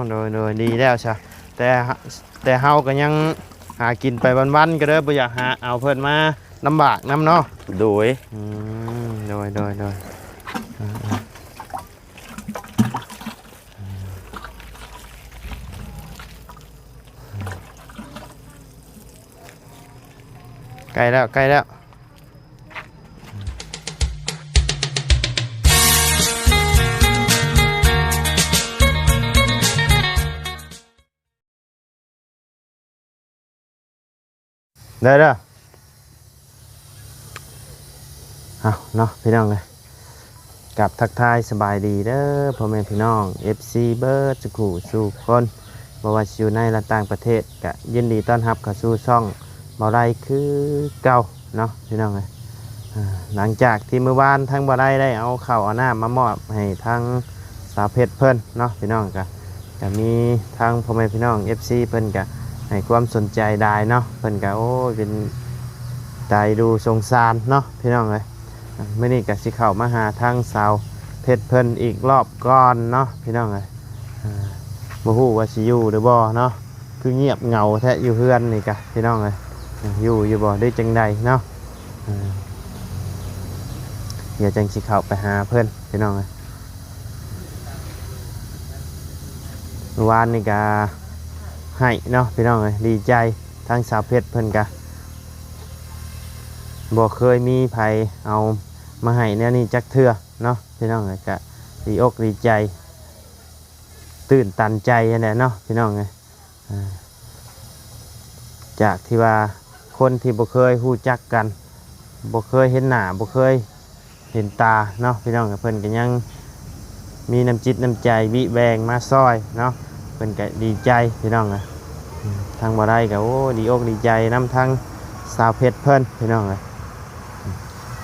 โดยดีแล้วใช่แต่เฮาก็ยังหากินไปวันๆก็เด้อบ่อยากหาเอาเพิ่นมาลำบากน้ำเนาะโดยโดยใกล้แล้วได้เด้อเอาเนาะพี่น้องเลยกับทักทายสบายดีเด้อพ่อแม่พี่น้อง FC เบิร์ดสุขุสู่คนบ่ว่าอยู่ในและต่างประเทศก็ยินดีต้อนรับเข้าสู่ช่องบ่าวไร่คือเก่าเนาะพี่น้องเลยหลังจากที่เมื่อวานทั้งบ่าวไร่ได้เอาข้าวเอาน้ำมามอบให้ทั้งสาวเพชรเพิ่นเนาะพี่น้องก็มีทั้งพ่อแม่พี่น้อง FC เพิ่นก็ให้ความสนใจได้เนาะเพิ่นก็โอ้ยเป็นใจดูสงสารเนาะพี่น้องเลยเมื่อนี้ก็สิเข้ามาหาทางสาวเพชรเพิ่นอีกรอบก่อนเนาะพี่น้องเลยบ่ฮู้ว่าสิอยู่หรือบ่เนาะคือเงียบเหงาแท้อยู่เฮือนนี่กะพี่น้องเลยอยู่บ่ได้จังใดเนาะเดี๋ยวจังสิเข้าไปหาเพิ่นพี่น้องเลยเมื่อวานนี่ก็ให้เนาะพี่น้องเลยดีใจทางสาวเพชรเพิ่นกะบ่เคยมีไผเอามาให้แนวนี้จักเทื่อเนาะพี่น้องเลยกะดีอกดีใจตื่นตันใจนั่นแหละเนาะพี่น้องเลยจากที่ว่าคนที่บ่เคยฮู้จักกันบ่เคยเห็นหน้าบ่เคยเห็นตาเนาะพี่น้องเพิ่นก็ยังมีน้ำจิตน้ำใจวิแวงมาซอยเนาะเพิ่นก็ดีใจพี่น้องเลยทางบ่ได้ก็โอ้ดีอกดีใจนำทางสาวเพชรเพิ่นพี่น้องเลย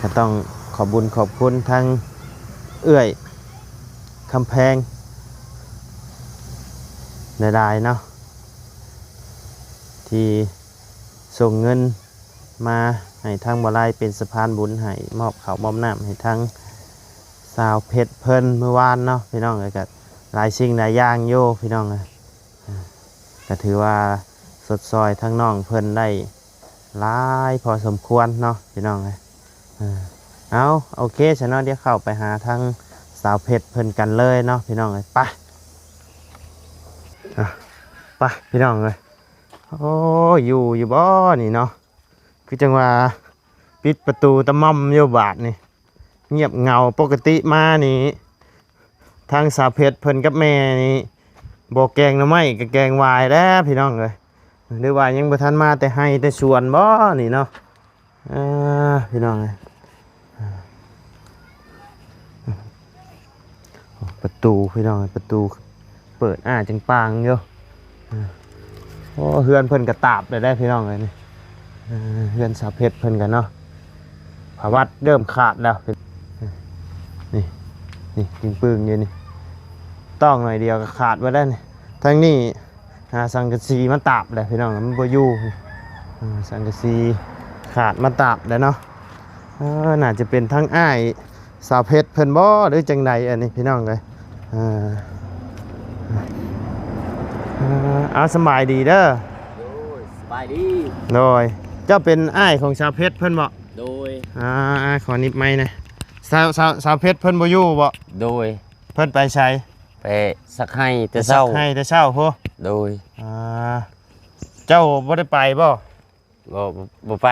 ก็ต้องขอบคุณทางเอื้อยคำแพงได้เนาะที่ส่งเงินมาให้ทางบ่ได้เป็นสะพานบุญให้มอบข้าวมอบน้ำให้ทางสาวเพชรเพิ่นเมื่อวานเนาะพี่น้องเลยก็หลายสิ่งหลายอย่างโยพี่น้องเลยก็ถือว่าสดซอยทั้งน้องเพิ่นได้หลายพอสมควรเนาะพี่น้องเลยเอาโอเคฉันเนาะเดี๋ยวเข้าไปหาทางสาวเพชรเพิ่นกันเลยเนาะพี่น้องเลยไปพี่น้องเลยโอ้อยู่บ่นี่เนาะคือจังว่าปิดประตูตะม่อมโยบาทนี่เงียบเงาปกติมานี่ทางสาวเพชรเพิ่นกับแม่นี่บ่แกงหน่อไม้กับแกงวายแล้วพี่น้องเลยหรือว่ายังบ่ทันมาแต่ให้แต่สวนบ่นี่เนาะพี่น้องเลยประตูพี่น้องประตูเปิดจังปางอยู่โอ้เฮือนเพิ่นกระตาบได้พี่น้องเลยนี่เฮือนสาวเพชรเพิ่นกันเนาะผาวัดเริ่มขาดแล้วนี่ยิงปืนอยู่นี่ต้องหน่อยเดียวก็ขาดไว้ได้นี่ทั้งนี้สังกะสีมาตาบเลยพี่น้องมันบ่อยู่สังกะสีขาดมาตาบเลยเนาะน่าจะเป็นทั้งอ้ายสาวเพชรเพิ่นบ่หรือจังใดอันนี้พี่น้องเลยเอาสบายดีเด้อสบายดีโดยเจ้าเป็นอ้ายของสาวเพชรเพิ่นบ่โดยขอนิบไม้นะสาวเพชรเพิ่นบ่อยู่บ่โดยเพิ่นไปใช้ไปสักให้แต่เช้าพ่อโดยเจ้าบ่ได้ไปบ่บ่ไป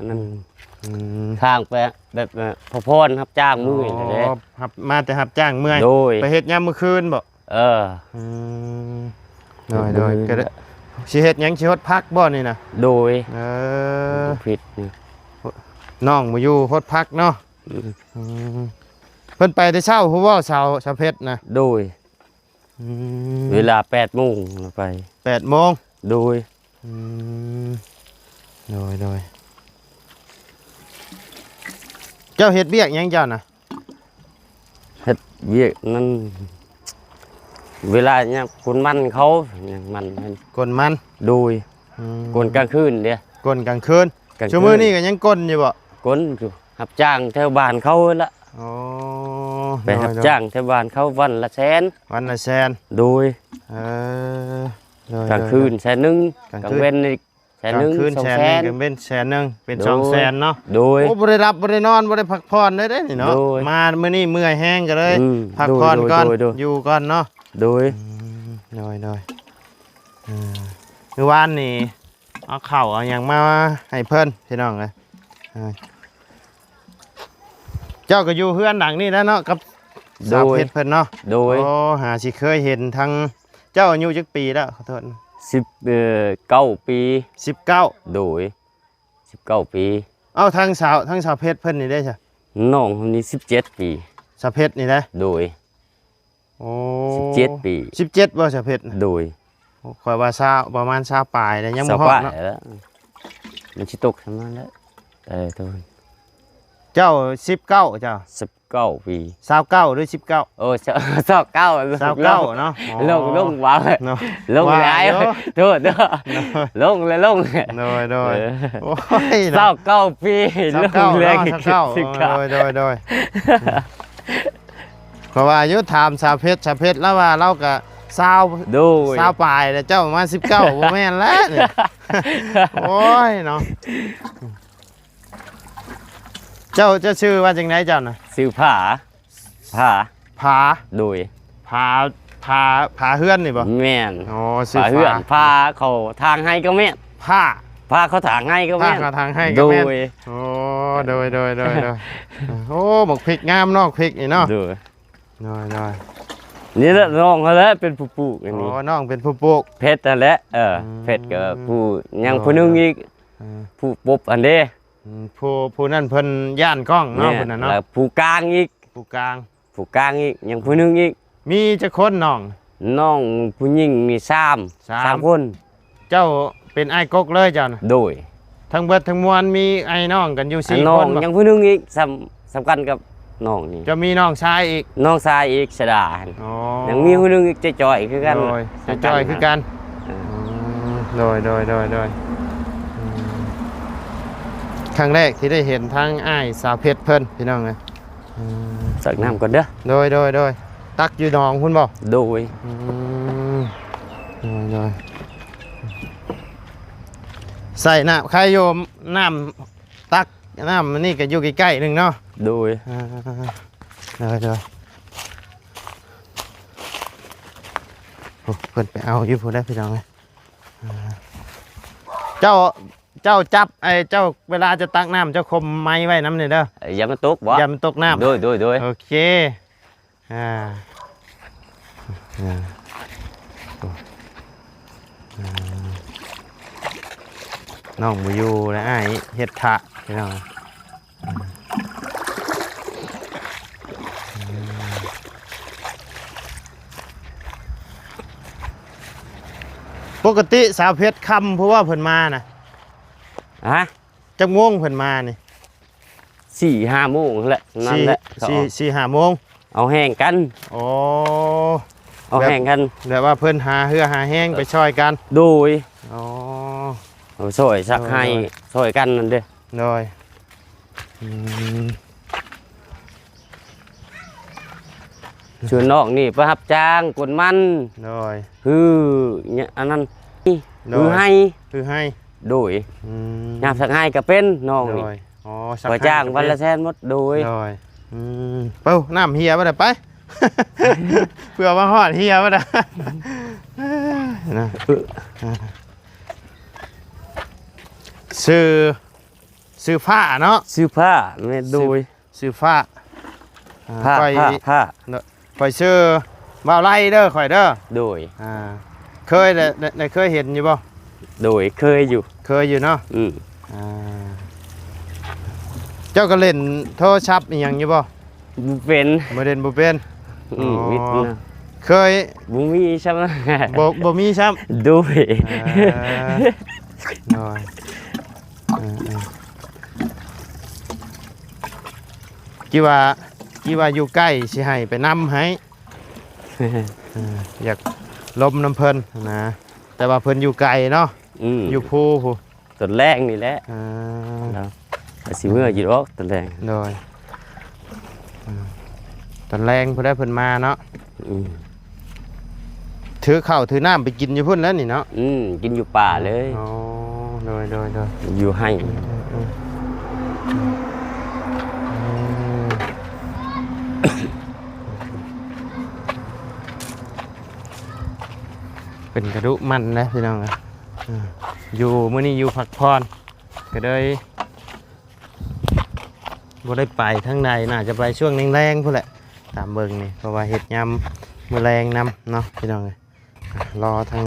นั่นข้างไปแบบพอพรรับจ้างมื้อนี่แหละรับมาแต่รับจ้างมื้อไปเฮ็ดยามมื้อคืนบ่โดยก็สิเฮ็ดหยังสิฮดพักบ่นี่น่ะโดยผิดน้องบ่อยู่ฮดพักเนาะเพิ่นไปแต่เช้าฮู้บ่สาวเพชรนะโดยเวลา 8:00 นไป 8:00 นโดยเจ้าเฮ็ดเวียกหยังเจ้าน่ะเฮ็ดเวียกนั้นเวลาเนี่ยคนมันเขาอย่างมันคนมันโดยคนกลางคืนเด้อคนกลางคืนชั่วโมงนี้ก็ยังก้นอยู่บ่ก้นอยู่รับจ้างแถวบ้านเขาละไปรับจ้างแถวบ้านเขาวันละ100,000วันละ100,000โดย เออโดย กลางคืนแสนหนึง กลาง กลาง คืน เว้นนี่แสนหนึง กลางคืน สอง แสน แส หนึง น ก็เป็นแสนหนึงเป็น โดย 200,000เนาะ โดย โอ้บ่ได้รับบ่ได้นอนบ่ได้พักผ่อนเลยเด้นี่เนาะ โดย มามื้อนี้เมื่อยแห้งก็เลย อืม พักผ่อน โดย ก่อน โดย อยู่ก่อนเนาะ โดย โดยเมื่อวานนี่เอาข้าวเอาหยังมาให้เพิ่นพี่น้องเอ้ยเจ้าก็อยู่เฮือนหลังนี่แล้วเนาะกับสาวเพชรเพิ่นเนาะ โดย โอ้หาสิเคยเห็นทั้งเจ้าอายุจักปีแล้วขอโทษ 19 ปี 19 โดย19 ปี เอ้าทั้งสาวเพชรเพิ่นนี่ได้ใช่ น้องคนนี้17 ปี สาวเพชรนี่นะ โดย โอ้ 17 ปี 17บ่สาวเพชรน่ะ โดย โอ้ข่อยว่า20ประมาณ20ปลายแล้วยัง ส บ่ฮอ ว่า ดเนาะ แล้วมันสิตกทำนั้นแล้วทุกคน เจ้า19เจ้า 19 ปี 29หรือ19 โอ้29 29เนาะอ๋อ ลงว้าว เนาะ ลงหลาย ว่าอยู่ โทษเด้อลงเลยลง โดยโอ้ย 29 ปีลง 29 แรง เนาะ29โดยเพราะว่าอายุถามสาวเพชรแล้วว่าเราก็20 ดู 20ปลายแล้วเจ้ามา19บ่แม่นแล้วนี่ โอ้ยเนาะเจ้าจะชื่อว่าจังไดเจ้าน่ะ ซื้อผ้า ผา โดย ผาเฮือนนี่บ่ แม่น อ๋อชื่อ ผ้าเหือนผ้าเขาทางให้ก็แม่น ผ้า ผ้าเขาทางให้ก็ ผ้า แม่น เขาทางให้ก็ โด แม่น ย โอ้โดยโอ้บักพริกงามเนาะพริกนี่เนาะ โดย น้อย นี่แหละน้องเขาแหล้วเป็นผู้ปลูกอัน โอ้ นี้ น้องเป็นผู้ปลูก เพชรนั่นแหละอืม เพชรก็ผู้ยังผู้หนึงอีก อืม ผู้ปุ๊บอันเด้ ผู้นั่นเพิ่นย่านกล้องเนาะเพิ่นน่ะเนาะ แล้วผู้กลางอีก ผู้กลาง ผู้กลางอีกยังผู้หนึงอีก มีจักคนน้อง น้องผู้หญิงมีสาม สาม สามคน เจ้าเป็นไอ้ายกกเลยเจ้าน่ะ โดย ทั้งเบิดทั้งมวลมีไอ้น้องกันอยู่ อัน สี่ น้อ ค ง นบ่ ยังผู้หนึงอีกสำคัญกับน้องนี่ จะมีน้องชายอีก น้องชายอีกสดา อ๋อ ยังมีผู้หนึงอีกจะจ่อยคือกัน โดยจะจอยคือกัน เออ โดยครั้งแรกที่ได้เห็นทั้งอ้ายสาวเพชรเพิ่นพี่น้องเลย สักน้ำก่อนเด้อ โดยตักอยู่หนองคุณบอก โดย โดยใส่น้ำใครโยมน้ำตักน้ำนี่ก็อยู่ใกล้ๆหนึ่งเนาะ โดย โดยโอ้เพิ่นไปเอาอยู่พูดได้พี่น้องเลยเจ้าจับไอ้เจ้าเวลาจะตักน้ำเจ้าคมไม้ไว้น้ำเนี่ยเด้อ อย่ามาตกบ่ อย่ามันตกน้ำ โดย โอเคอ่าน้องบูยูและไอ้ายเฮ็ดทะพี่น้องปกติสาวเพชรคำเพราะว่าเพิ่นมานะ ฮะ จักม่วงเพิ่นมานี่ 4-5 โมงแหละนั่นแหละ สี่ห้าโมง เอาแห้งกัน โอ้ เอาแห้งกัน แบบว่าเพิ่นหาเหือหาแห้งไปช่วยกัน โดย อ๋อ เอาช่วยสักให้ช่วยกันนั่นเด้อ โดยอืม ชวนน้องนี่ไปรับจ้างกดมัน โดย คือเนี่ยอันนั้น โด คือย ให้ คือให้ โดย อืม ยามสักให้ก็เป็นน้อง โด นี่ ยอ๋อ ไปจ้างวันละแสนหมดโดย โดยอืมเป้าน้ำเฮียบ่ได้ไป เพื่อมาฮอดเฮียบ่ได้ นะซื้อผ้าเนาะ ซื้อผ้าแม่โดย ซื้อผ้า ผ้า ข่อย ผ้า ข่อยซื้อบ่าวไล่เด้อข่อยเด้อ โดย เคยได้เคยเห็นอยู่บ่ โดยเคยอยู่ เคยอยู่เนาะ อ่า เจ้าก็เล่นโทรศัพท์อีหยังอยู่บ่ บุเป็น บ่เล่นบ่เป็น วิทย์นะ เคย บุมีใช่ไหม บ่มีซ้ำ โดย น้อยกี่ว่าอยู่ใกล้สิให้ไปนำให้อยากลมน้ำเพิ่นนะแต่ว่าเพิ่นอยู่ไกลเนาะอยู่ภูผู้ ต้นแรกนี่แหละแล้วสิเมื่ออยู่หรอกต้นแรก โดยตอนแรงเพิ่นได้เพิ่นมาเนาะ ถือข้าวถือน้ำไปกินอยู่พุ่นแล้วนี่เนาะ กินอยู่ป่าเลย อ๋อโดยอยู่ให้เป็นกระดุมันนะพี่น้องนะอยู่มื้อนี้อยู่พักผ่อนก็เลยบ่ได้ไปทั้งใดน่าจะไปช่วงแรงๆพุ่นแหละตามเบิ่งนี่เพราะว่าเฮ็ดยำมื้อแรงนำเนาะพี่น้องเอ้ยรอทาง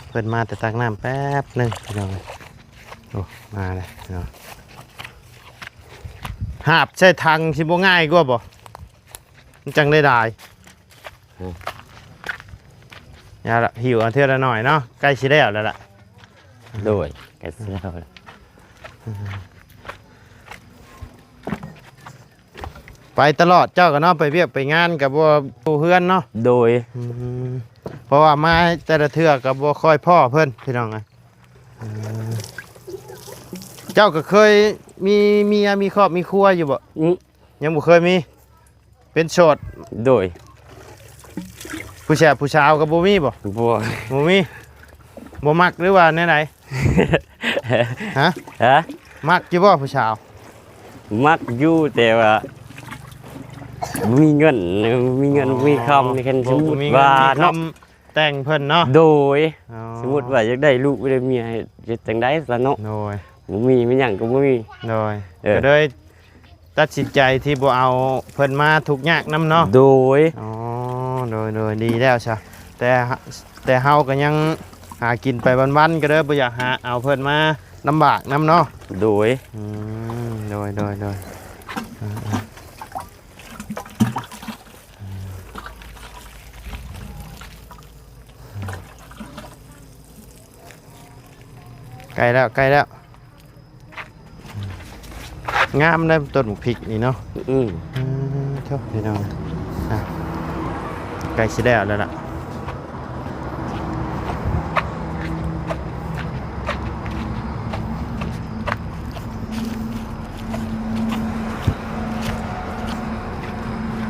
เพิ่นมาแต่ตักน้ำแป๊บหนึงพี่น้องเอ้ยโอ้มาเลยเนาะหาบใช้ทางสิบ่ง่ายกว่าบ่มันจังได้ได้อย่าละหิวเอาเทื่อละหน่อยเนาะใกล้สิได้แล้วล่ะ โดยแกเสียแล้ว ไปตลอดเจ้าก็เนาะไปเวียกไปงานกับบ่ผู้เฮือนเนาะ โดย เพราะว่ามาแต่ละเทื่อกับบ่ค่อยพ่อเพิ่นพี่น้องเจ้าก็เคยมีเมียมีครอบมีครัวอยู่บ่ยังบ่เคยมีเป็นโสด โดย ผู้ชายผู้สาวกับบ่มีบ่ บัว บ่มีบ่มักหรือว่าแนวไหนฮะ ฮะ มักอยู่บ่ผู้สาว มักอยู่แต่ว่ามีเงินมีคำในคันสมมุติ มีเงิน ว่า มีค เนาะ ำแต่งเพิ่นเนาะ โดย อ๋อ สมมุติว่าอยากได้ลูกได้เมียให้เฮ็ดจังได๋ซะเนาะ โดย บ่มีมีหยังก็บ่มี โดย เออ ก็เลยตัดสินใจที่บ่เอาเพิ่นมาทุกข์ยากนํเนาะ โดย อ๋อโดยดีแล้วใช่แต่เฮาก็ยังหากินไปวันๆก็เด้อบ่อยากหาเอาเพิ่นมาลำบากนํเนาะ โดย โดยใกล้แล้วงามเลยต้นหมูพริกนี่เนาะ เท่าพี่น้องใกล้สิได้แล้วล่ะ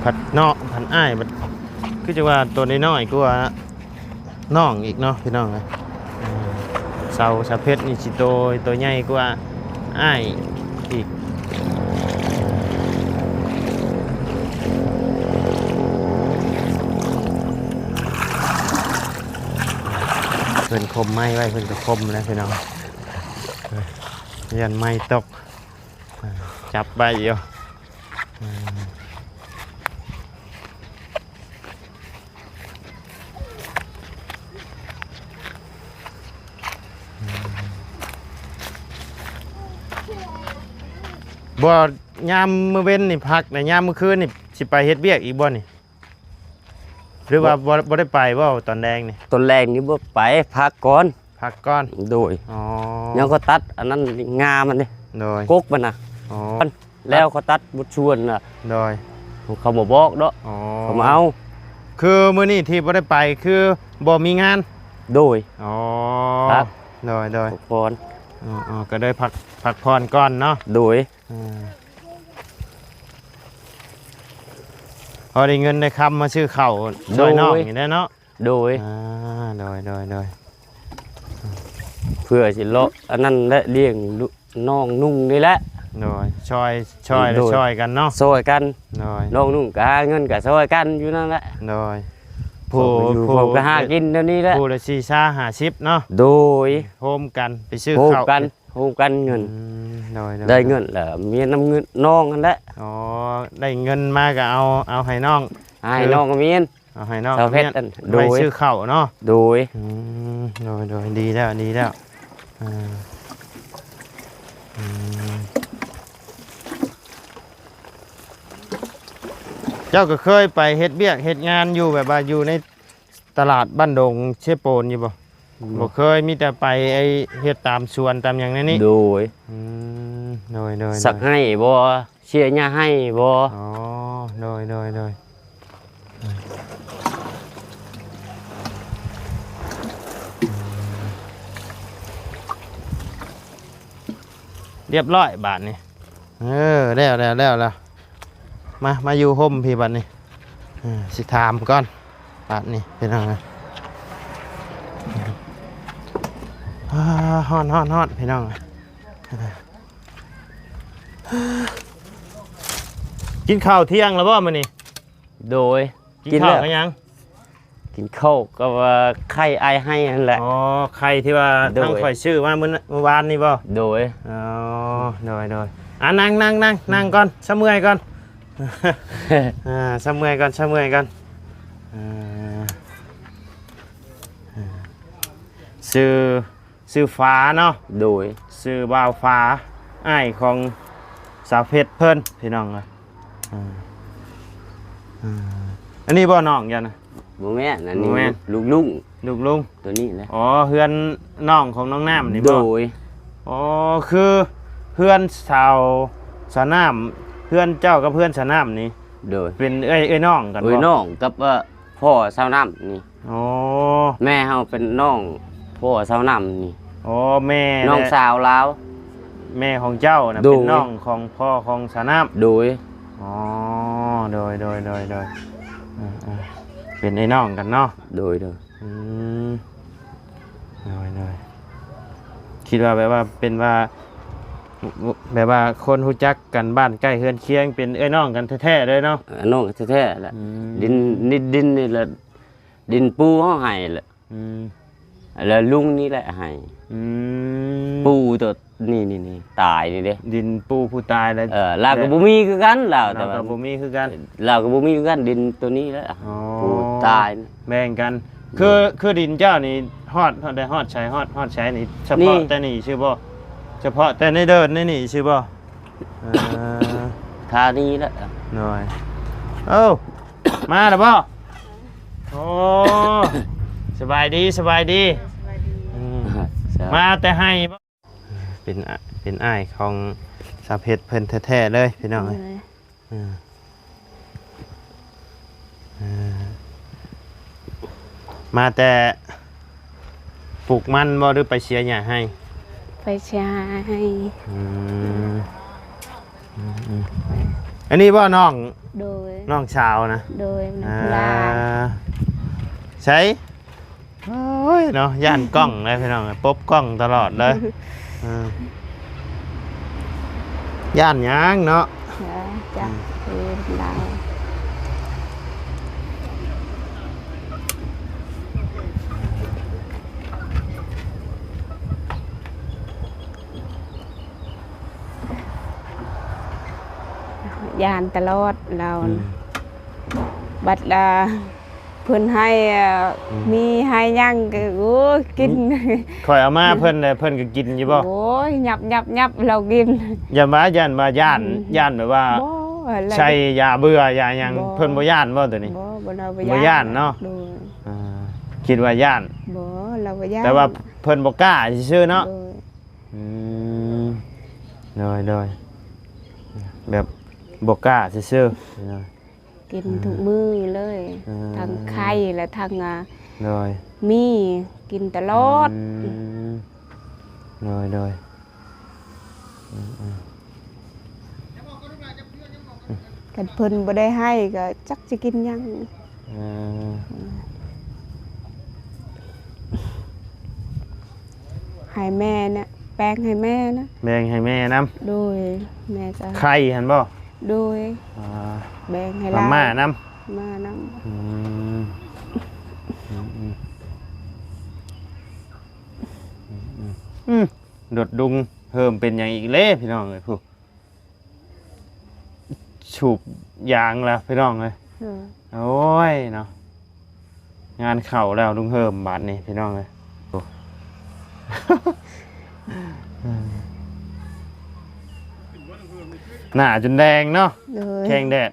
ผัดนอกผัดอ้ายมันคือจะว่าตัวน้อยๆก็ว่าน้องอีกเนาะพี่น้องเลยเสาสะเพชรนี่สิตัวใหญ่กว่าอ้ายอีกเพิ่นคมไม้ไว้เพิ่นก็คมแล้วพี่น้องยันไม้ตกจับใบเดียวบ่ยามมื้อเว้นนี่พักแต่ยามมื้อคืนนี่สิไปเฮ็ดเวียกอีกบ่นี่หรือว่าบ่ได้ไปบ่ตอนแดงนี่ ต้นแรงนี่บ่ไปพักก่อน พักก่อน โดย อ๋อ ยังก็ตัดอันนั้นงามันดิ โดย กกมันน่ะ อ๋อ แล้วเขาตัดบ่ชวนน่ะ โดย เขาบ่บอกเนาะ อ๋อ เขามาเอา คือมื้อนี้ที่บ่ได้ไปคือบ่มีงาน โดย อ๋อ ครับ โดย ทุกคน อ๋อก็ได้พักผ่อนก่อนเนาะ โดย พอได้เงินได้คำมาซื้อข้าวช่วยน้องอย่างนี้เนาะ โดย โดย เพื่อสิเลาะอันนั้นและเลี้ยงลูกน้องนุ่งนี่แหละ ช่วย โดย ช่วยกันเนาะ ซอยกัน โดย น้องนุ่งก็หาเงินก็ซอยกันอยู่นั่นแหละ โดย ผมก็หากินเดี๋ยวนี้แหละ ผู้ละ50เนาะ โดย โฮมกันไปซื้อ โฮม ข้าว กันเงิน โดย ได้เงินแล้วมีน้ำเงินน้องนั่นแหละ อ๋อได้เงินมาก็เอาให้น้อง ให้น้องก็มีเงิน เอาให้น้อง ชาวเพชร นี่ย โดย ไปซื้อข้าวเนาะ โดย โดยดีแล้วเจ้าก็เคยไปเฮ็ดเบี้ยกเฮ็ดงานอยู่แบบว่าอยู่ในตลาดบ้านดงเชโปนอยู่บ่บ่เคยมีแต่ไปไอเฮ็ดตามสวนตามอย่างนั้นนี่ โดย โดย สักให้บ่เชียร์หญ้าให้บ่ อ๋อโดยเรียบร้อยบาทนี่แล้วมาอยู่ห่มพี่บัดนี่สิถามก่อนบาทนี่เป็นยังไง ฮ้อนพี่น้องกินข้าวเที่ยงแล้วบ่มื้อนี้ โดย กินข้าวกันยัง กินข้าวก็ว่าไข่ไอให้นั่นแหละ อ๋อไข่ที่ว่า โดย ทั้งข่อยชื่อว่ามื้อวานนี่บ่ โดย อ๋อโดยนั่งก่อนซะเมื่อยก่อนซะเมื่อยก่อนชื่อฟ้าเนาะ โดย ชื่อบ่าวฟ้าอ้ายของสาวเพชรเพิ่นพี่น้องเอ้ยอันนี้บ่น้องยันนะ บ่แม่นอันนี้ บ่แม่น ลูกลุง ลูกลุง ตัวนี้แหละ อ๋อเฮือนน้องของน้องน้ำนี่ โด บ่ ย อ๋อคือเฮือนสาวน้ำเฮือนเจ้ากับเพื่อนสาวน้ำนี่ โดย เป็นเอ้ยน้องกัน เอ้ย บ่ น้องกับพ่อสาวน้ำนี่ อ๋อ แม่เฮาเป็นน้องพ่อสาวน้ำนี่ อ๋อแม่ น้องสาวลาว แม่ของเจ้านะ โดย เป็นน้องของพ่อของสาวน้ำ โดย อ๋อโดยเป็นไอ้น้องกันเนาะ โดย อืมโดยคิดว่าแบบว่าเป็นว่าแบบว่าคนรู้จักกันบ้านใกล้เฮือนเคียงเป็นเอ้ยน้องกันแท้ๆเลยเนาะ น้องแท้ๆแหละ อืม ดินนี่แหละดินปูเฮาให้แหละ อืม แล้วลุงนี่แหละให้ อืม ปูตัวนี่ตายนี่เด้ ดินปูผู้ตายแล้ว ลาวก็บ่มีคือกันลาวแต่ เรา ว่า กับบ่มีคือกัน ลาวก็บ่มีคือกันดินตัวนี้แหละ อ๋อ ปูตายนี่ แบ่งกันคือดินเจ้านี่ฮอดได้ฮอดใช้นี่เฉพาะแต่นี่ชื่อบ่เฉพาะแต่ในเดินในนี่ชื่อบ่อ ทานี้แหละ หน่อยเอ้า มาแล้วบ่โอ้สบายดีอืมมาแต่ให้บ่เป็นอ้ายของสาวเพชรเพิ่นแท้ๆเลยพี่น้องเอ้ยมาแต่ปลูกมันบ่หรือไปเชียร์หญ้าให้ ไปใช้ อืมอันนี้บ่น้อง โดย น้องชาวนะ โดยนักลา ใช้โอ้ยเนาะย่านกล้องเลยพี่น้องปบกล้องตลอดเลยย่านหยังเนาะ จากคือเรายานตลอดเราบัดละเพิ่นให้มีให้ย่างก็โอ้ยกิน คอยเอามาเพิ่นเลยเพิ่นก็กินอยู่บ่ โอ้ยยับเรากิน อย่ามาย่านแบบว่า บ่อะไร ใช้ยาเบื่อยาหยัง บ่ เพิ่นบ่ย่านบ่ตัวนี้ บ่เรา บ่ย้านเนาะ โดย อ่าคิดว่าย่าน บ่เราบ่ย่าน แต่ว่าเพิ่นบ่กล้าซื่อๆเนาะ โดย อืมโดยแบบบกล้าซื่อๆ กินทุกมื้อเลย อืม ทั้งไข่และทั้งโดย มีกินตลอด โดย กันเพิ่นบ่ได้ให้ก็จักสิกินหยัง ให้แม่เนี่ยแปลงให้แม่นะ แบ่งให้แม่น้ โดยแม่ก็ ำไข่หันบ่ โดย อ่า แบ่งให้ มาม่าน้ มานํ ำดดดุงเพิ่มเป็นอย่างอีกเล่พี่น้องเลยผู้ฉูบยางแล้วพี่น้องเลยโอ้ยเนาะงานเข่าแล้วลุงเพิ่มบาทนี่พี่น้องเลยหน้าจนแดงเนาะ โดย แข้งแดด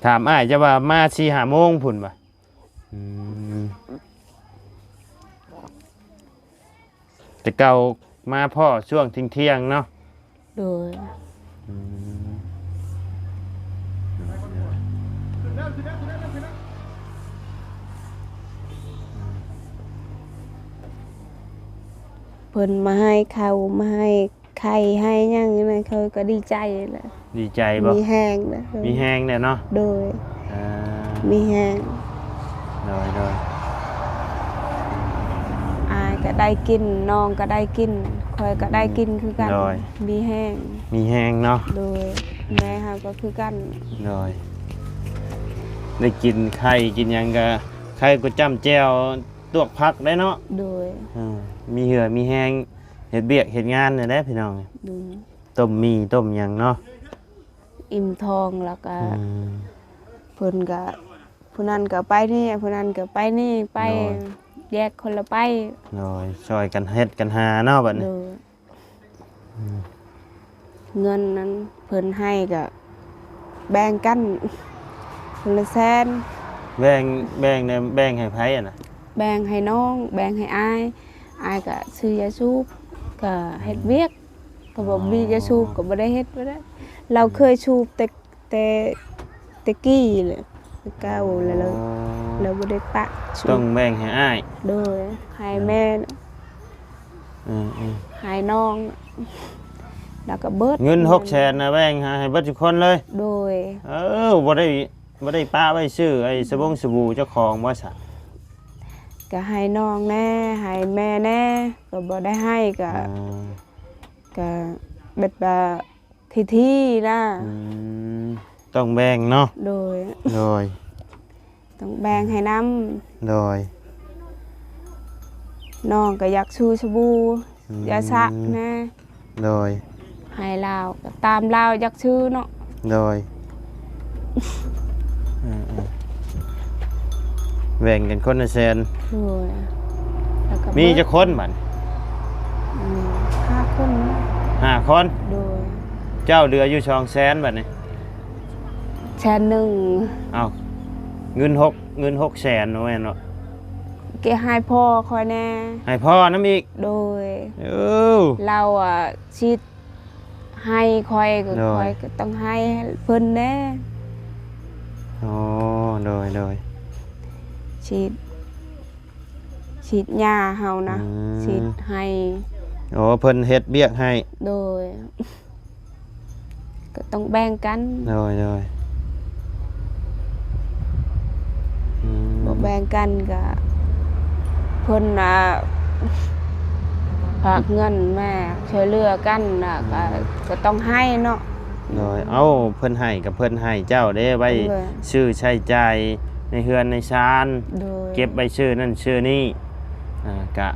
ถามอ้ายจะว่ามา4-5 โมงพุ่นป่ะแต่เก่ามาพ่อช่วงเที่ยงๆเนาะ โดยเพิ่นมาให้ข้าวมาให้ไข่ให้หยังนั่นเขาก็ดีใจแหละ ดีใจบ่ มีแห้งนะ มีแห้งเนี่ยเนาะ โดย อ่า มีแฮง โดย อายก็ได้กินน้องก็ได้กินคอยก็ได้กินคือกัน โดย มีแห้ง มีแห้งเนาะ โดยแม่เฮาก็คือกัน โดยได้กินไข่กินหยังก็ไข่ก็จ้ำแจ่วตวกผักได้เนาะ โดย มีเหือมีแห้งเฮ็ดเบียกเฮ็ดงานนี่แหละพี่น้อง โดย ต้มมีต้มหยังเนาะ อิ่มทองแล้วก็ อืม เพิ่นก็ผู้นั้นก็ไปนี่ผู้นั้นก็ไปนี่ไป โดย แยกคนละไป โดยช่วยกันเฮ็ดกันหาเนาะบัด โด นี้ ยเงินนั้นเพิ่นให้ก็แบ่งกันคนละแสน แบ่งให้ไผอ่ะนะ แบ่งให้น้อง แบ่งให้อายก็ซื้อยาสูบก็เฮ็ดเวียกก็บ่มียาสูบก็บ่ได้เฮ็ดบ่ได้เราเคยสูบแต่กี้เลยแต่เก่าแล้วเราบ่ได้ปะสู ต้อบ งแบ่งให้อ้าย โดยให้แม่ อืม ให้น้องแล้วก็เบิด เงิน600,000นะแบ่งให้เบิดทุกคนเลย โดย บ่ได้ป้าไว้ซื้อไอ้สบู่เจ้าของบ่ซะ ก็ให้น้องแน่ให้แม่แน่ก็บ่ได้ให้ก็แบบว่าที่นะ ต้องแบ่งเนาะ โดย โดย ต้องแบ่งให้น้ โดย ำน้องก็อยากชูสบู่ยาสระนะ โดย ให้ลาวก็ตามลาวอยากชื่อเนาะ โดยแบ่งกันคนละแสน โดยแล้วก็ มี เบิด จะคนบัด 5 คนนะ 5 คน โดย เจ้าเหลืออยู่200,000บัดนี้ แชนหนึ่ง เอ้าเงิน6แสนเนาะแม่นเนาะ เกให้พ่อคอยแน่ ให้พ่อน้ำอีก โดย อ เราชิดให้คอยก็ โดย คอยก็ต้องให้เพิ่นแน่ อ๋อโดย ฉีดยาเฮานะ อืม ฉีดให้ โอ้เพิ่นเฮ็ดเบียกให้ โดย ก็ต้องแบ่งกัน โดยอืม บ่แบ่งกันก็เพิ่นฝากเงินแม่ช่วยเหลือกันก็ต้องให้เนาะ โดยเอ้าเพิ่นให้กับเพิ่นให้เจ้าเด้ไว้ โดย ชื่อใช้จ่ายในเฮือนในชาน โดย เก็บไว้ชื่อนั่นชื่อนี่กะ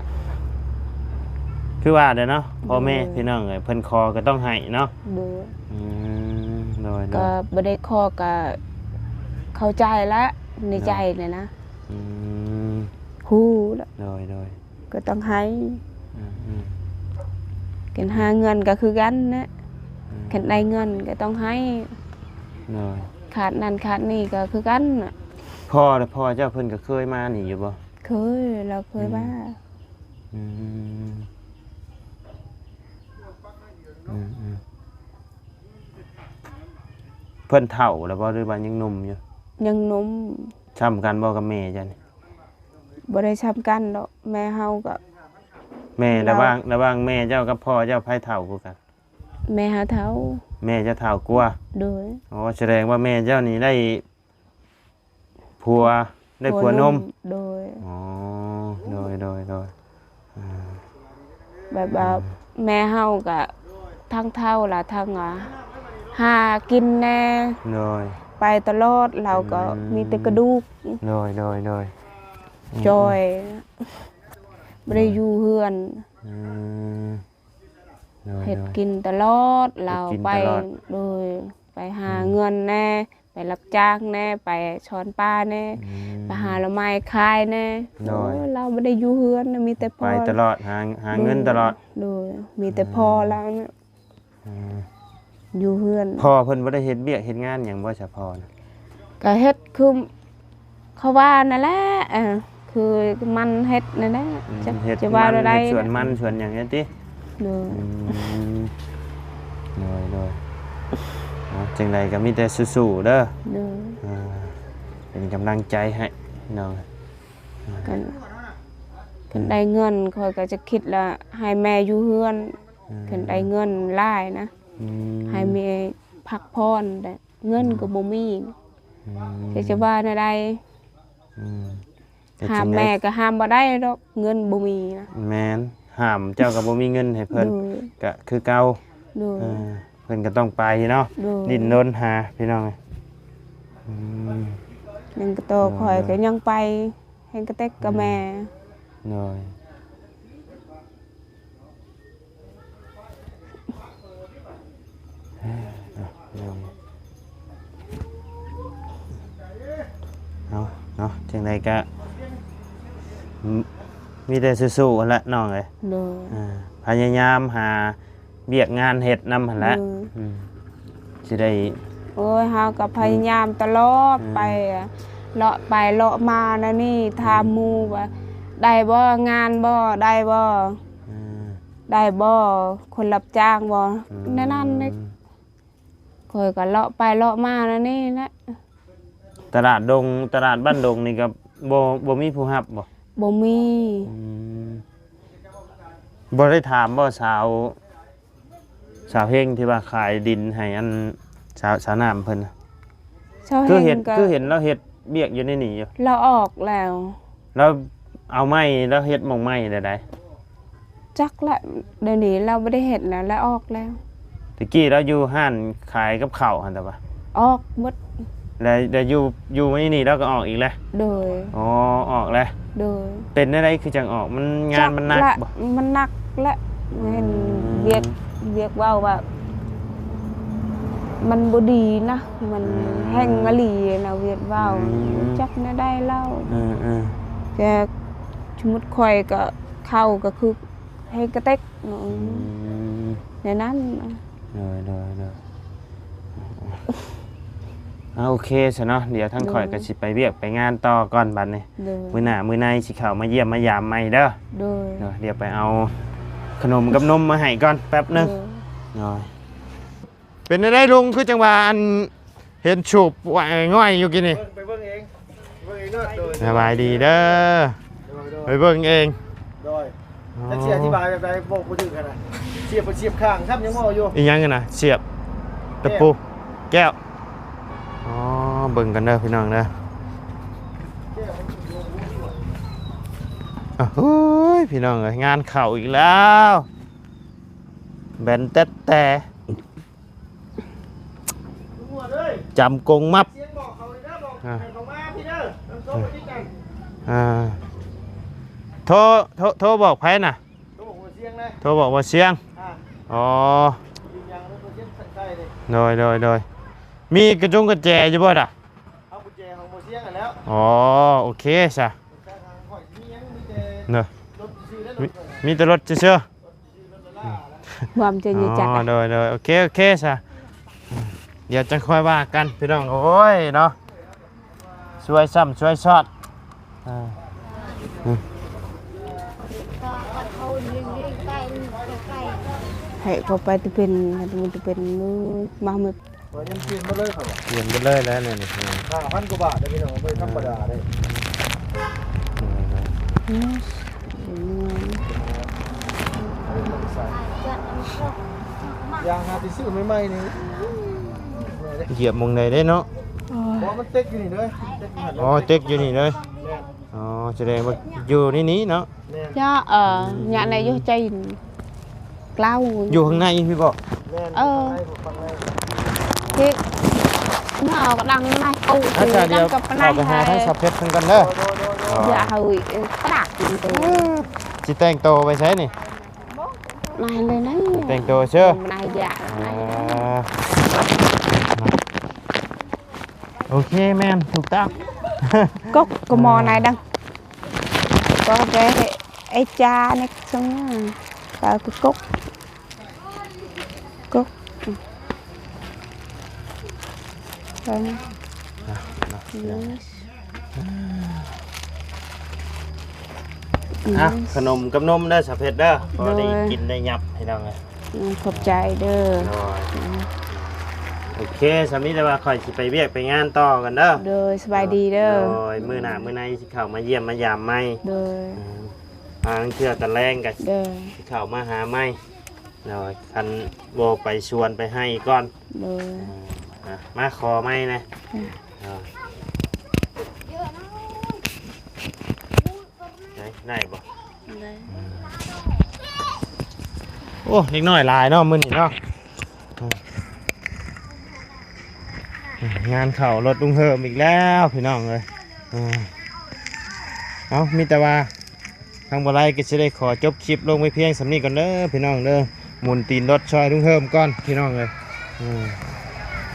คือว่าเด้อเนาะพ่อแม่พี่น้องเอ้ยเพิ่นคอก็ต้องให้เนาะ โดย อืมโดย ก็บ่ได้ขอก็เข้าใจแล้วในใจเลยนะ อืม ฮู้แล้ว โดย ก็ต้องให้ อืม กันหาเงินก็คือกันนะกันได้เงินก็ต้องให้ โดย ขาดนั่นขาดนี่ก็คือกันน่ะ พ่อเจ้าเพิ่นก็เคยมานี่อยู่บ่ เคยเราเคยว่า อืมเพิ่นเฒ่าแล้วบ่หรือว่ายังหนุ่มอยู่ ยังหนม ช้ำกันบ่กับแม่จ้ะนี่ บ่ได้ช้ำกันดอกแม่เฮาก็ แม่ระหว่างแม่เจ้ากับพ่อเจ้าไผเฒ่ากว่ากัน แม่หาเฒ่า แม่จะเฒ่ากว่า โดย อ๋อแสดงว่าแม่เจ้านี่ได้ผัวหนม โดย อ๋อโดย แบบว่าแม่เฮาก็ทั้งเฒ่าล่ะทั้งหากินแน่ โดย ไปตลอดเราก็มีแต่กระดูก โดย จอยบ่ได้อยู่เฮือน อืมโดย เฮ็ดกินตลอดเรา เฮ็ดกิน ไป ตลอด โดยไปหาเงินแน่ไปรับจ้างแน่ไปช้อนปลาแน่ อืม ไปหาละไม้ขายแน่ โดย โอ้เราบ่ได้อยู่เฮือนนะมีแต่พ่ ไป อ ตลอดหาเงินตลอด โดยมีแต่พ่อเราเนี่ยอยู่เฮือน พ่อเพิ่นบ่ได้เฮ็ดเวียกเฮ็ดงานหยังบ่ซะพ่อนะ ก็เฮ็ดคือเขาว่านั่นแหละคือมันเฮ็ดนั่นแหละจะ เฮ็ด จะว่าอะไร เฮ็ดสวนมันสวนหยังเฮ็ดติ โดย โดยจังใดก็มีแต่สู้ๆเด้อ โดย เป็นกำลังใจให้น้อง กันได้เงินคอยก็จะคิดละให้แม่อยู่เฮือนกันได้เงินหลายนะให้แม่พักผ่อนแต่เงินก็บ่มี จะว่าในใด อืมแต่ ห้า จ ม ริง แม่ก็ห้ามบ่ได้ดอกเงินบ่มีนะ แม่นห้ามเจ้าก็บ่มีเงินให้เพิ่น โดย ก็คือเก่า โดย เพิ่นก็ต้องไปเนาะ โดย ดิ้นรนหาพี่น้องอืม ยังก็โตคอยก็ยังไปเห็นกระเต็กกับแม่ หน่อยเอาเนาะจังไดก็มีแต่สู้ๆกันละน้องเอ้ย โดย พยายามหาเบียกงานเฮ็ดนำหั่นแหละ โดย สิได้ โอ้ยเฮาก็พยายามตลอดไปอะเลาะไปเลาะมานะนี่ถามหมู่ว่าได้บ่งานบ่ได้บ่ อืม ได้บ่คนรับจ้างบ่แนั่นนี่คอยก็เลาะไปเลาะมานะนี่นะ ตลาดบ้านดงนี่ก็บ่มีผู้รับบ่ บ่มี บ่ได้ถามบ่สาวเฮงที่ว่าขายดินให้อันสาวน้ำเพิ่นน่ะ เช้า คือ เห็ เห็ น น ก็ คือเห็นเราเฮ็ดเบียกอยู่ในนี่อยู่ เราออกแล้ว แล้วเอาไม้แล้วเฮ็ดหม่องไม้ได้ จักละเดี๋ยวนี้เราบ่ได้เฮ็ดแล้วแล้วออกแล้ว ตะกี้เราอยู่ห้านขายกับข้าวหั่นแต่ว่า ออกหมด แล้วอยู่ในนี่เราก็ออกอีกแล้ว โดย อ๋อออกแล้ว โดย เป็นอะไรคือจังออกมันงานมันหนัก จัละ บ่ มันหนักและเห็นเรียกว่ามันบ่ดีนะมันแห้งมะลีนะเวียดว่าวจักน่ะได้เล่า แกสมมุติข่อยก็เข้าก็คือให้กระเต็กเนาะในนั้นน่ะ โอเคซะเนาะเดี๋ยวทั้งข่อยก็สิไปเวียกไปงานต่อก่อนบัดนี้ โดย มื้อหน้ามื้อในสิเข้ามาเยี่ยมมายามใหม่เด้อ โดย เดี๋ยวไปเอาขนมกับนมมาให้ก่อนแป๊บหนึง โดย เป็นได้ลุงคือจังหวะอันเห็นฉุบไหวง่อยอยู่กินนี่ ไปเบิ่งเองเนาะโดย สบายดีเด้อไปเบิ่งเอง โดยจักสิอธิบายแบบใดบอกบ่ถึงขนาดเสียบข้างครับยังบ่อยู่ อีกยังกันนะเสียบตะปูแก้วอ๋อเบิ่งกันเด้อพี่น้องเด้อเฮ้ยพี่น้องเอ้ยงานเข่าอีกแล้วแบนแต่หัวเลย จำกงมับ เสียงบอกเขาเลยนะบอกให้เขามาพี่เด้อน้ำส้มไปที่กัน โทรบอกไผน่ะ โอ้โหเสียงเลย โทรบอกว่าเสียง อ๋อ ยืนยันแล้วตัวเสียงใส่เลย โดยมีกระจงกระแจอยู่บ่ล่ะ เอากุญแจของโมเสียงกันแล้ว อ๋อโอเคจ้ะ แต่ทางข่อยมียังมีแต่ เนอะ รถซื้อแล้วร มี ถ มีแต่รถเชื่อ ความจะอยู่จัก โดยโอเคจ้ะเดี๋ยวจะค่อยว่ากันพี่น้องโอ้ยเนาะช่วยซ้ำช่วยซอดอ่า ให้เขาไปจะเป็นมันจะเป็นมือมามือ ข่อยยังเปลี่ยนมาเลยครับ เปลี่ยนไปเลยแล้วเนี่ยนี่ 5,000กว่าบาทได้พี่น้องไม่ธรรมดาเลยยางหาที่ซื้อใหม่ๆนี่ เหยียบมงไหนได้เนาะ บ่มันเต็กอยู่นี่เลยเต็กอยู่หั่น อ๋อเต็กอยู่นี่เลย แม่น อ๋อแสดงว่าอยู่ในนี้เนาะ แม่น cho nhà này vô chơi clau อยู่ข้างในพี่บอก แม่น เออ ให้ผมฟังเลย thì nó đăng này ô ถ้า thì จะเดียว đăng cặp เข้าไปหา này ทั้ง hay สับเพชรทั้งกันเด้อ dạ hồi đạc สิแต่งโตวไปใช้นี่ này lên đấy แต่งตัวเชื่อ này dạ อ่า này โอเคแม่นถูกต้อง cốc cái mò này đăng có cái ấy cha này xong cái cốc cốc Vâng. อ่ะขนมกับนมเด้อสับเพชรเด้อพอได้ โดย กินได้ยับให้น้องเลย ขอบใจเด้อ โอเคสามีแต่ว่าคอยสิไปเวียกไปงานต่อกันเด้อ โดยสบายดีเด้อ โดยมื้อหน้ามื้อในสิเข้ามาเยี่ยมมายามใหม่ โดย ทางเชื่อตะแรงกับ เด้อ สิเข้ามาหาใหม่โดยคันบ่ไปชวนไปให้ก่อน โดย มาขอใหม่นะ ได้บ่ ได้ โอ้เล็กน้อยหลายเนาะมื้อนี้เนาะงานเข้ารถลุงเฮิมอีกแล้วพี่น้องเอ้ยเอามีแต่ว่าทางบ่ไรก็สิได้ขอจบคลิปลงไว้เพียงสำนี้ก่อนเด้อพี่น้องเด้อหมุนตีนรถช่วยลุงเฮิมก่อนพี่น้องเอ้ย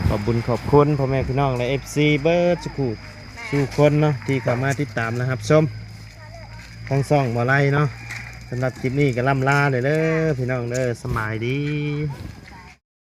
ขอบคุญขอบคุณพ่อแม่พี่น้องและ FC เบิร์ดสู่คนเนาะที่เข้ามาติดตามนะครับชมทั้งซ่องบ่ไรเนาะสำหรับคลิปนี้ก็ล่ำลาเลยเด้อพี่น้องเด้อสำบายดี